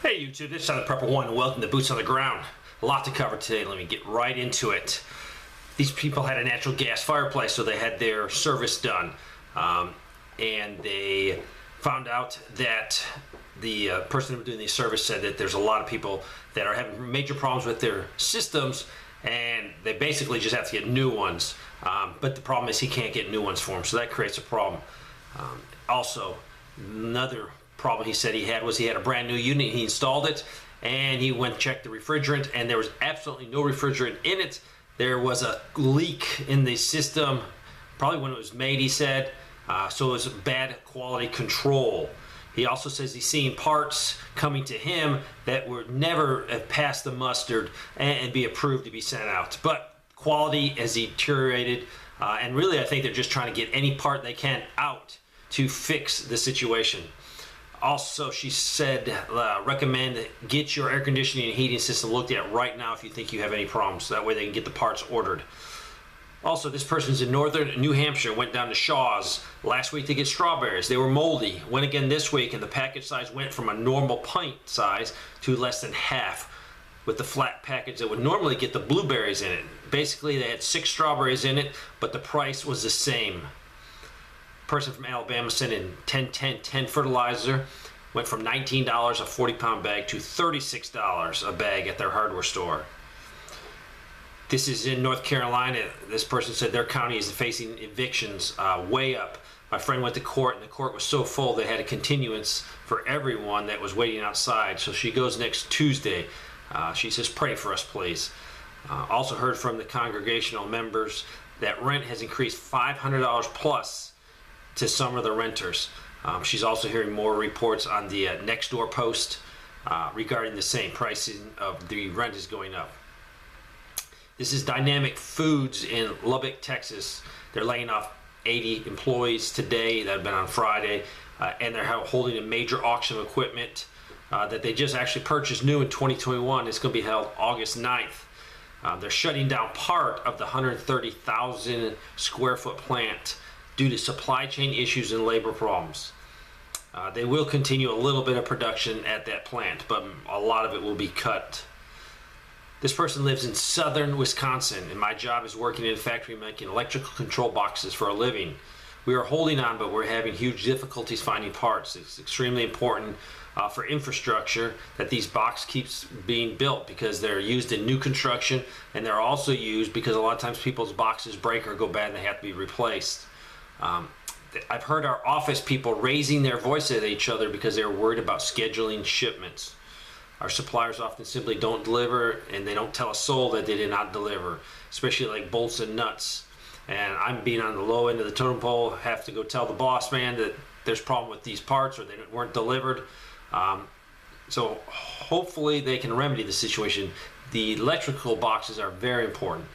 Hey YouTube, this is Silent Prepper 1 and welcome to Boots on the Ground. A lot to cover today, let me get right into it. These people had a natural gas fireplace, so they had their service done. And they found out that the person who was doing the service said that there's a lot of people that are having major problems with their systems, and they basically just have to get new ones. But the problem is he can't get new ones for them, so that creates a problem. Also, another problem he said he had was he had a brand new unit. He installed it and he went and checked the refrigerant, and there was absolutely no refrigerant in it. There was a leak in the system probably when it was made, he said, so it was bad quality control. He also says he's seeing parts coming to him that were never pass the mustard and be approved to be sent out, but quality has deteriorated, and really I think they're just trying to get any part they can out to fix the situation. Also, she said, recommend get your air conditioning and heating system looked at right now if you think you have any problems. That way they can get the parts ordered. Also, this person's in northern New Hampshire, went down to Shaw's last week to get strawberries. They were moldy. Went again this week, and the package size went from a normal pint size to less than half with the flat package that would normally get the blueberries in it. Basically, they had 6 strawberries in it, but the price was the same. Person from Alabama sent in 10 fertilizer, went from $19 a 40-pound bag to $36 a bag at their hardware store. This is in North Carolina. This person said their county is facing evictions way up. My friend went to court, and the court was so full they had a continuance for everyone that was waiting outside, so she goes next Tuesday. She says, pray for us, please. Also heard from the congregational members that rent has increased $500 plus to some of the renters. She's also hearing more reports on the Nextdoor post regarding the same pricing of the rent is going up. This is Dynamic Foods in Lubbock, Texas. They're laying off 80 employees today. That had been on Friday, and they're holding a major auction of equipment that they just actually purchased new in 2021. It's going to be held August 9th. They're shutting down part of the 130,000 square foot plant due to supply chain issues and labor problems. They will continue a little bit of production at that plant, but a lot of it will be cut. This person lives in southern Wisconsin, and my job is working in a factory making electrical control boxes for a living. We are holding on, but we're having huge difficulties finding parts. It's extremely important for infrastructure that these boxes keeps being built, because they're used in new construction, and they're also used because a lot of times people's boxes break or go bad and they have to be replaced. I've heard our office people raising their voice at each other because they're worried about scheduling shipments. Our suppliers often simply don't deliver, and they don't tell a soul that they did not deliver, especially like bolts and nuts. And I'm being on the low end of the totem pole, have to go tell the boss man that there's a problem with these parts or they weren't delivered. So hopefully they can remedy the situation. The electrical boxes are very important.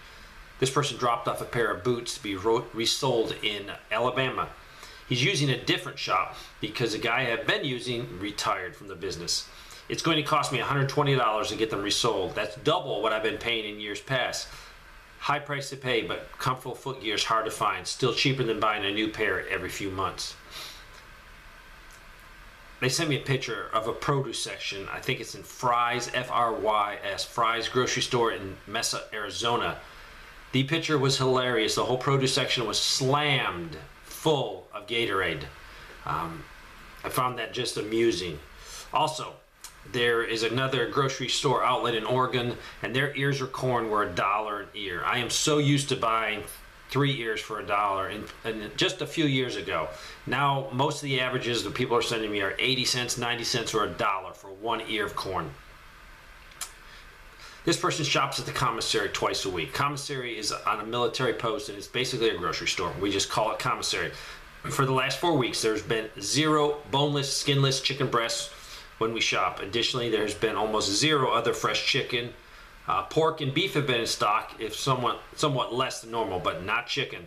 This person dropped off a pair of boots to be resold in Alabama. He's using a different shop because the guy I have been using retired from the business. It's going to cost me $120 to get them resold. That's double what I've been paying in years past. High price to pay, but comfortable foot gear is hard to find. Still cheaper than buying a new pair every few months. They sent me a picture of a produce section. I think it's in Fry's, F-R-Y-S, Fry's grocery store in Mesa, Arizona. The picture was hilarious. The whole produce section was slammed full of Gatorade. I found that just amusing. Also, there is another grocery store outlet in Oregon, and their ears of corn were $1 an ear. I am so used to buying 3 ears for $1 and just a few years ago. Now, most of the averages that people are sending me are 80 cents, 90 cents, or $1 for 1 ear of corn. This person shops at the commissary twice a week. Commissary is on a military post, and it's basically a grocery store. We just call it commissary. For the last 4 weeks, there's been 0 boneless, skinless chicken breasts when we shop. Additionally, there's been almost 0 other fresh chicken. Pork and beef have been in stock, if somewhat less than normal, but not chicken.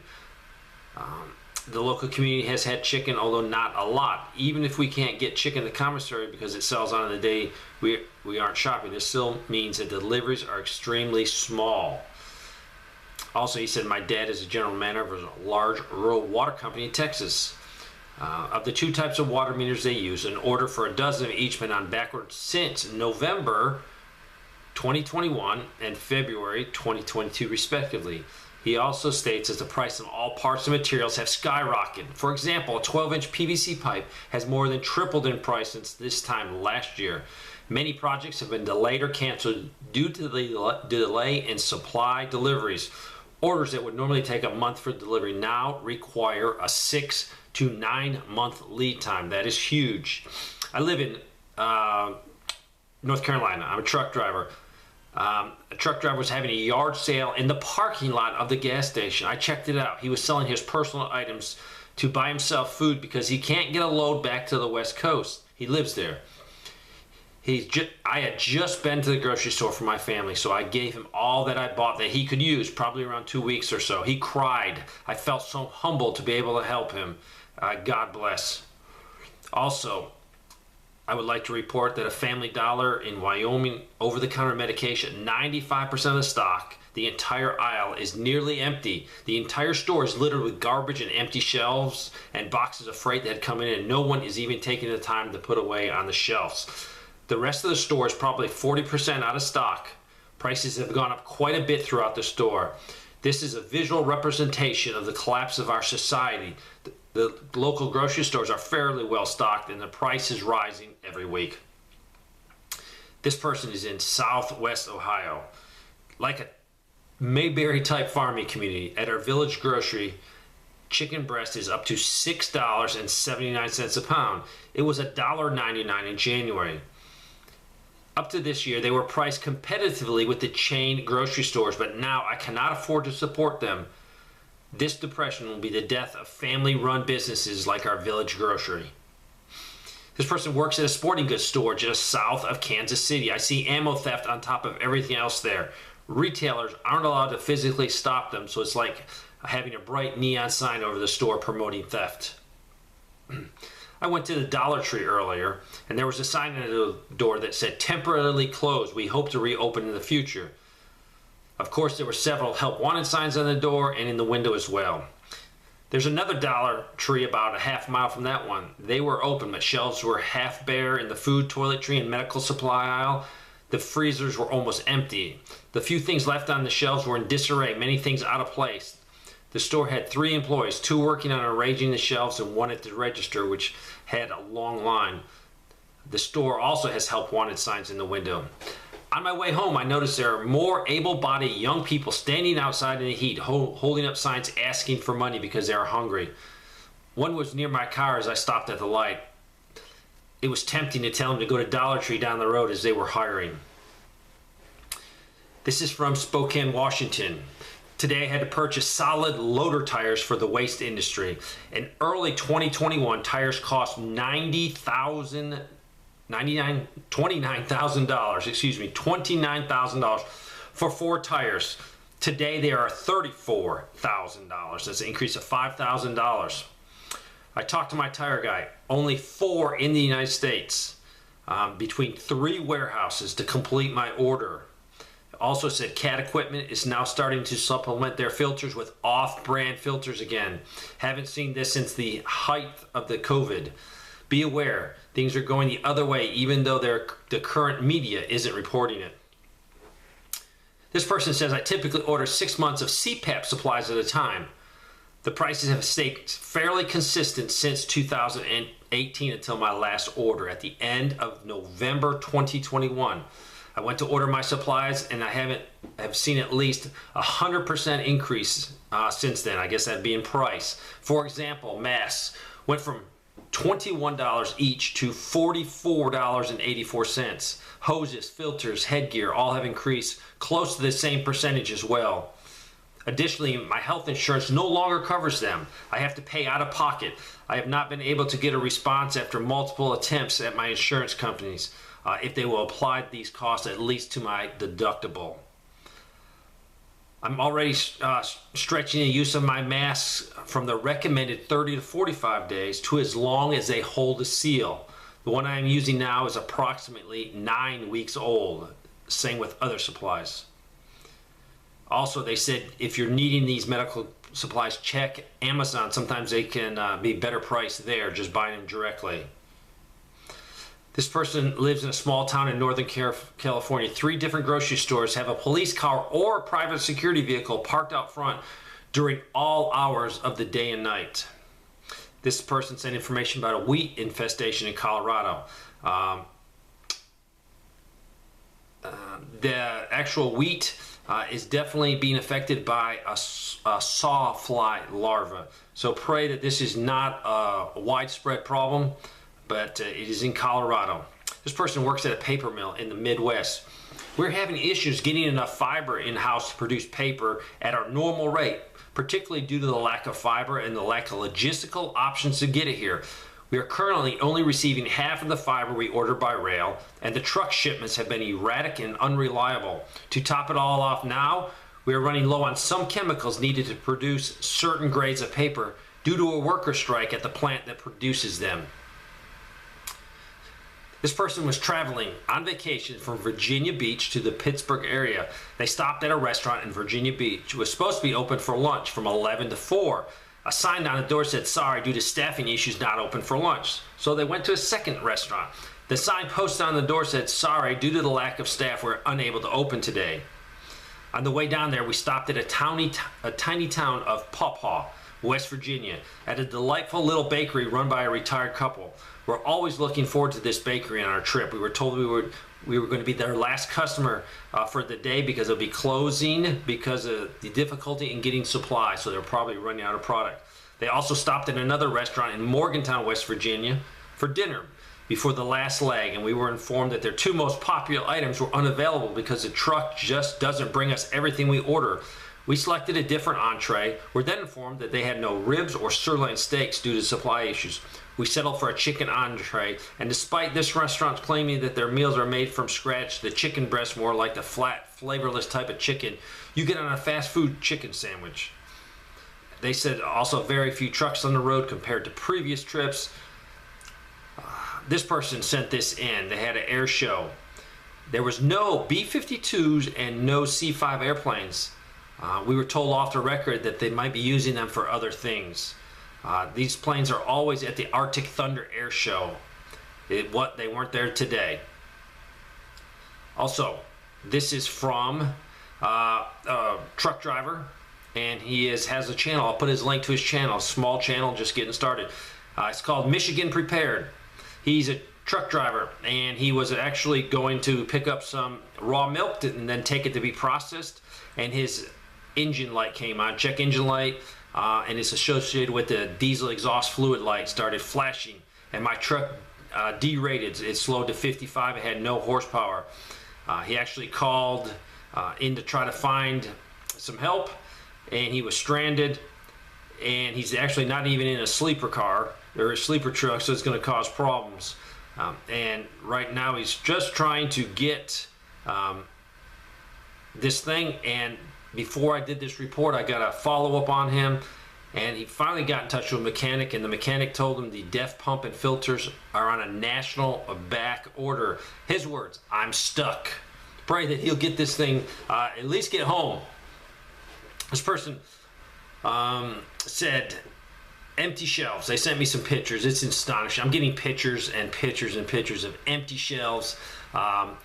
The local community has had chicken, although not a lot. Even if we can't get chicken at the commissary because it sells on the day we aren't shopping, this still means that deliveries are extremely small. Also, he said, my dad is a general manager of a large rural water company in Texas. Of the two types of water meters they use, an order for a dozen of each been on backward since November 2021 and February 2022 respectively. He also states that the price of all parts and materials have skyrocketed. For example, a 12-inch PVC pipe has more than tripled in price since this time last year. Many projects have been delayed or canceled due to the delay in supply deliveries. Orders that would normally take a month for delivery now require a 6 to 9 month lead time. That is huge. I live in North Carolina. I'm a truck driver. A truck driver was having a yard sale in the parking lot of the gas station. I checked it out. He was selling his personal items to buy himself food because he can't get a load back to the West Coast. He lives there. I had just been to the grocery store for my family, so I gave him all that I bought that he could use, probably around 2 weeks or so. He cried. I felt so humbled to be able to help him. God bless. Also, I would like to report that a Family Dollar in Wyoming over-the-counter medication, 95% of the stock, the entire aisle is nearly empty. The entire store is littered with garbage and empty shelves and boxes of freight that had come in, and no one is even taking the time to put away on the shelves. The rest of the store is probably 40% out of stock. Prices have gone up quite a bit throughout the store. This is a visual representation of the collapse of our society. The local grocery stores are fairly well stocked and the price is rising every week. This person is in Southwest Ohio. Like a Mayberry type farming community, at our village grocery, chicken breast is up to $6.79 a pound. It was $1.99 in January. Up to this year, they were priced competitively with the chain grocery stores, but now I cannot afford to support them. This depression will be the death of family-run businesses like our village grocery. This person works at a sporting goods store just south of Kansas City. I see ammo theft on top of everything else there. Retailers aren't allowed to physically stop them, so it's like having a bright neon sign over the store promoting theft. I went to the Dollar Tree earlier, and there was a sign at the door that said, "Temporarily closed. We hope to reopen in the future." Of course, there were several help wanted signs on the door and in the window as well. There's another Dollar Tree about a half mile from that one. They were open, but shelves were half bare in the food, toiletry, and medical supply aisle. The freezers were almost empty. The few things left on the shelves were in disarray, many things out of place. The store had 3 employees, 2 working on arranging the shelves and 1 at the register, which had a long line. The store also has help wanted signs in the window. On my way home, I noticed there are more able-bodied young people standing outside in the heat, holding up signs asking for money because they are hungry. One was near my car as I stopped at the light. It was tempting to tell them to go to Dollar Tree down the road as they were hiring. This is from Spokane, Washington. Today I had to purchase solid loader tires for the waste industry. In early 2021, tires cost $29,000 for 4 tires. Today they are $34,000. That's an increase of $5,000. I talked to my tire guy. Only 4 in the United States, between 3 warehouses to complete my order. Also said Cat Equipment is now starting to supplement their filters with off-brand filters again. Haven't seen this since the height of the COVID. Be aware, things are going the other way even though the current media isn't reporting it. This person says, I typically order 6 months of CPAP supplies at a time. The prices have stayed fairly consistent since 2018 until my last order at the end of November 2021. I went to order my supplies and I have seen at least 100% increase since then. I guess that'd be in price. For example, masks went from $21 each to $44.84. Hoses, filters, headgear all have increased close to the same percentage as well. Additionally, my health insurance no longer covers them. I have to pay out of pocket. I have not been able to get a response after multiple attempts at my insurance companies if they will apply these costs at least to my deductible. I'm already stretching the use of my masks from the recommended 30 to 45 days to as long as they hold a seal. The one I am using now is approximately 9 weeks old. Same with other supplies. Also, they said if you're needing these medical supplies, check Amazon. Sometimes they can be better priced there, just buying them directly. This person lives in a small town in Northern California. 3 different grocery stores have a police car or a private security vehicle parked out front during all hours of the day and night. This person sent information about a wheat infestation in Colorado. The actual wheat is definitely being affected by a sawfly larva. So pray that this is not a widespread problem, but it is in Colorado. This person works at a paper mill in the Midwest. We're having issues getting enough fiber in-house to produce paper at our normal rate, particularly due to the lack of fiber and the lack of logistical options to get it here. We are currently only receiving half of the fiber we order by rail, and the truck shipments have been erratic and unreliable. To top it all off now, we are running low on some chemicals needed to produce certain grades of paper due to a worker strike at the plant that produces them. This person was traveling on vacation from Virginia Beach to the Pittsburgh area. They stopped at a restaurant in Virginia Beach. It was supposed to be open for lunch from 11 to 4. A sign on the door said, "Sorry, due to staffing issues, not open for lunch." So they went to a second restaurant. The sign posted on the door said, "Sorry, due to the lack of staff, we're unable to open today." On the way down there, we stopped at a tiny town of Pawpaw, West Virginia, at a delightful little bakery run by a retired couple. We're always looking forward to this bakery on our trip. We were told we were going to be their last customer for the day because they'll be closing because of the difficulty in getting supplies, so they're probably running out of product. They also stopped at another restaurant in Morgantown, West Virginia for dinner before the last leg, and we were informed that their 2 most popular items were unavailable because the truck just doesn't bring us everything we order. We selected a different entree. We're then informed that they had no ribs or sirloin steaks due to supply issues. We settled for a chicken entree, and despite this restaurant claiming that their meals are made from scratch, the chicken breast more like the flat, flavorless type of chicken you get on a fast food chicken sandwich. They said also very few trucks on the road compared to previous trips. This person sent this in. They had an air show. There was no B-52s and no C-5 airplanes. We were told off the record that they might be using them for other things. These planes are always at the Arctic Thunder Air Show. They weren't there today. Also, this is from a truck driver, and he has a channel. I'll put his link to his channel, small channel, just getting started. It's called Michigan Prepared. He's a truck driver, and he was actually going to pick up some raw milk and then take it to be processed, and his engine light came on, check engine light, and it's associated with the diesel exhaust fluid light started flashing, and my truck derated. It slowed to 55. It had no horsepower. He actually called in to try to find some help, and he was stranded, and he's actually not even in a sleeper car or a sleeper truck, so it's going to cause problems. And right now he's just trying to get this thing, and before I did this report, I got a follow-up on him, and he finally got in touch with a mechanic, and the mechanic told him the DEF pump and filters are on a national back order. His words, "I'm stuck." Pray that he'll get this thing, at least get home. This person said, empty shelves. They sent me some pictures. It's astonishing. I'm getting pictures and pictures and pictures of empty shelves.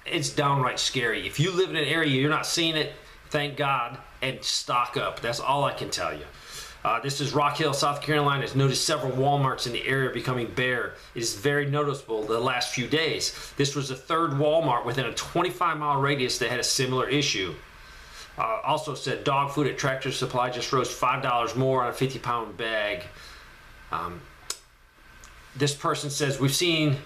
It's downright scary. If you live in an area, you're not seeing it, thank God, and stock up. That's all I can tell you. This is Rock Hill, South Carolina. Has noticed several Walmarts in the area becoming bare. It is very noticeable the last few days. This was the 3rd Walmart within a 25-mile radius that had a similar issue. Also said dog food at Tractor Supply just rose $5 more on a 50-pound bag. This person says, we've seen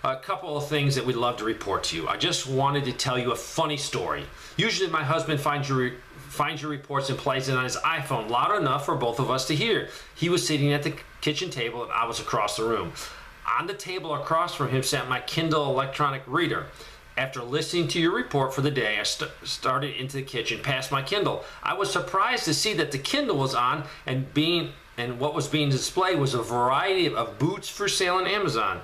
a couple of things that we'd love to report to you. I just wanted to tell you a funny story. Usually my husband finds your reports and plays it on his iPhone loud enough for both of us to hear. He was sitting at the kitchen table and I was across the room. On the table across from him sat my Kindle electronic reader. After listening to your report for the day, I started into the kitchen past my Kindle. I was surprised to see that the Kindle was on, and what was being displayed was a variety of boots for sale on Amazon.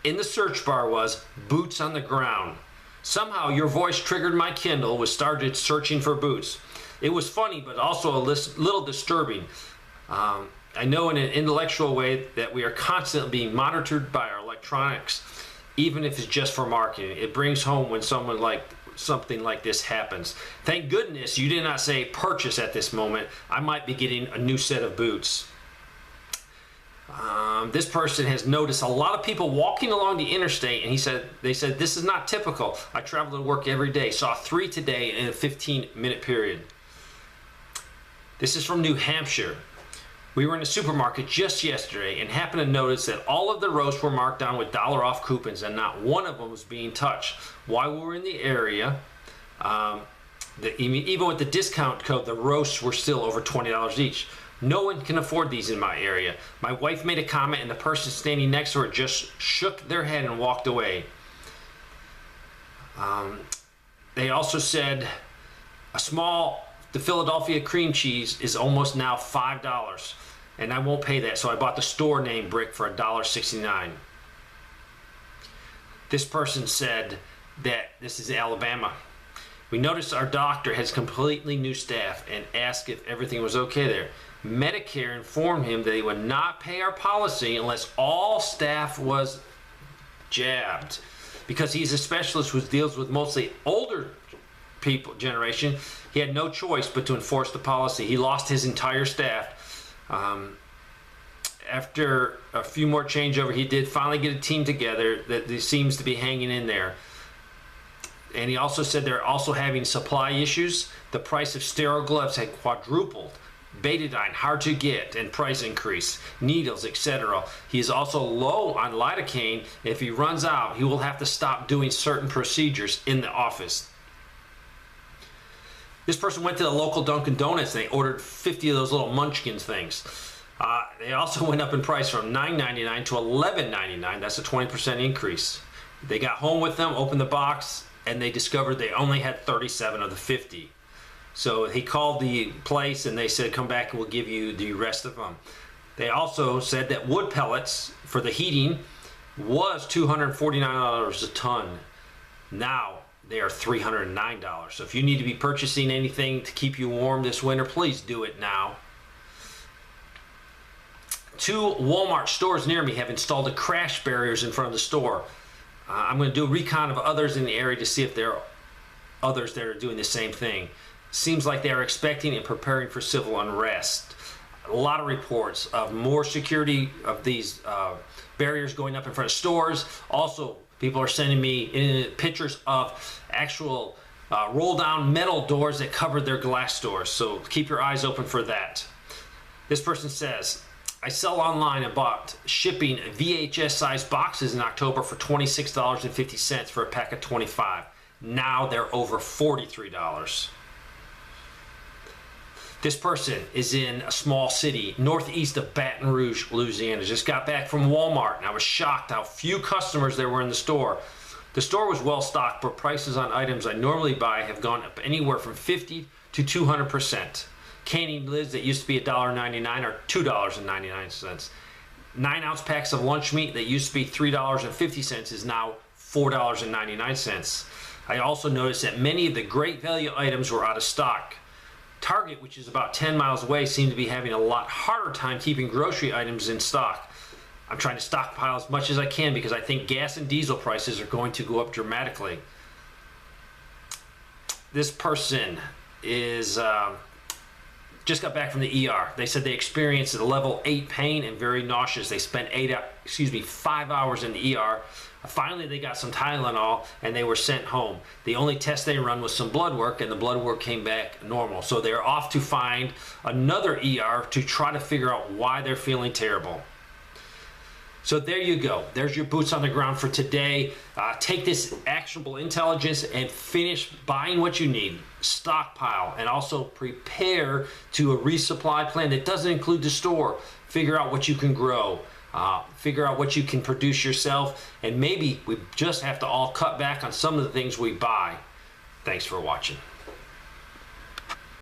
In the search bar was boots on the ground. Somehow your voice triggered my Kindle, which started searching for boots. It was funny, but also a little disturbing. I know in an intellectual way that we are constantly being monitored by our electronics, even if it's just for marketing. It brings home when something like this happens. Thank goodness you did not say purchase at this moment. I might be getting a new set of boots. This person has noticed a lot of people walking along the interstate, and they said this is not typical. I travel to work every day. Saw 3 today in a 15-minute period. This is from New Hampshire. We were in a supermarket just yesterday and happened to notice that all of the roasts were marked down with $1 off coupons and not one of them was being touched. While we were in the area, even with the discount code, the roasts were still over $20 each. No one can afford these in my area. My wife made a comment and the person standing next to her just shook their head and walked away. They also said the Philadelphia cream cheese is almost now $5, and I won't pay that, so I bought the store name brick for $1.69. This person said that this is Alabama. We noticed our doctor has completely new staff and asked if everything was okay there. Medicare informed him that he would not pay our policy unless all staff was jabbed. Because he's a specialist who deals with mostly older generation, he had no choice but to enforce the policy. He lost his entire staff. After a few more changeover, he did finally get a team together that seems to be hanging in there. And he also said they're also having supply issues. The price of sterile gloves had quadrupled. Betadine, hard to get, and price increase. Needles, etc. He is also low on lidocaine. If he runs out, he will have to stop doing certain procedures in the office. This person went to the local Dunkin' Donuts and they ordered 50 of those little munchkin things. They also went up in price from $9.99 to $11.99. That's a 20% increase. They got home with them, opened the box, and they discovered they only had 37 of the 50. So he called the place and they said, come back and we'll give you the rest of them. They also said that wood pellets for the heating was $249 a ton. Now they are $309. So if you need to be purchasing anything to keep you warm this winter, please do it now. 2 Walmart stores near me have installed crash barriers in front of the store. I'm going to do a recon of others in the area to see if there are others that are doing the same thing. Seems like they are expecting and preparing for civil unrest. A lot of reports of more security of these barriers going up in front of stores. Also, people are sending me pictures of actual roll-down metal doors that cover their glass doors. So keep your eyes open for that. This person says, I sell online and bought shipping VHS-sized boxes in October for $26.50 for a pack of 25. Now they're over $43. This person is in a small city northeast of Baton Rouge, Louisiana. Just got back from Walmart and I was shocked how few customers there were in the store. The store was well stocked, but prices on items I normally buy have gone up anywhere from 50 to 200%. Canning lids that used to be $1.99 are $2.99. 9-ounce packs of lunch meat that used to be $3.50 is now $4.99. I also noticed that many of the great value items were out of stock. Target, which is about 10 miles away, seemed to be having a lot harder time keeping grocery items in stock. I'm trying to stockpile as much as I can because I think gas and diesel prices are going to go up dramatically. This person is just got back from the ER. They said they experienced a level 8 pain and very nauseous. They spent 5 hours in the ER. Finally, they got some Tylenol and they were sent home. The only test they run was some blood work and the blood work came back normal. So they're off to find another ER to try to figure out why they're feeling terrible. So there you go. There's your boots on the ground for today. Take this actionable intelligence and finish buying what you need. Stockpile and also prepare to a resupply plan that doesn't include the store. Figure out what you can grow. Figure out what you can produce yourself, and maybe we just have to all cut back on some of the things we buy. Thanks for watching.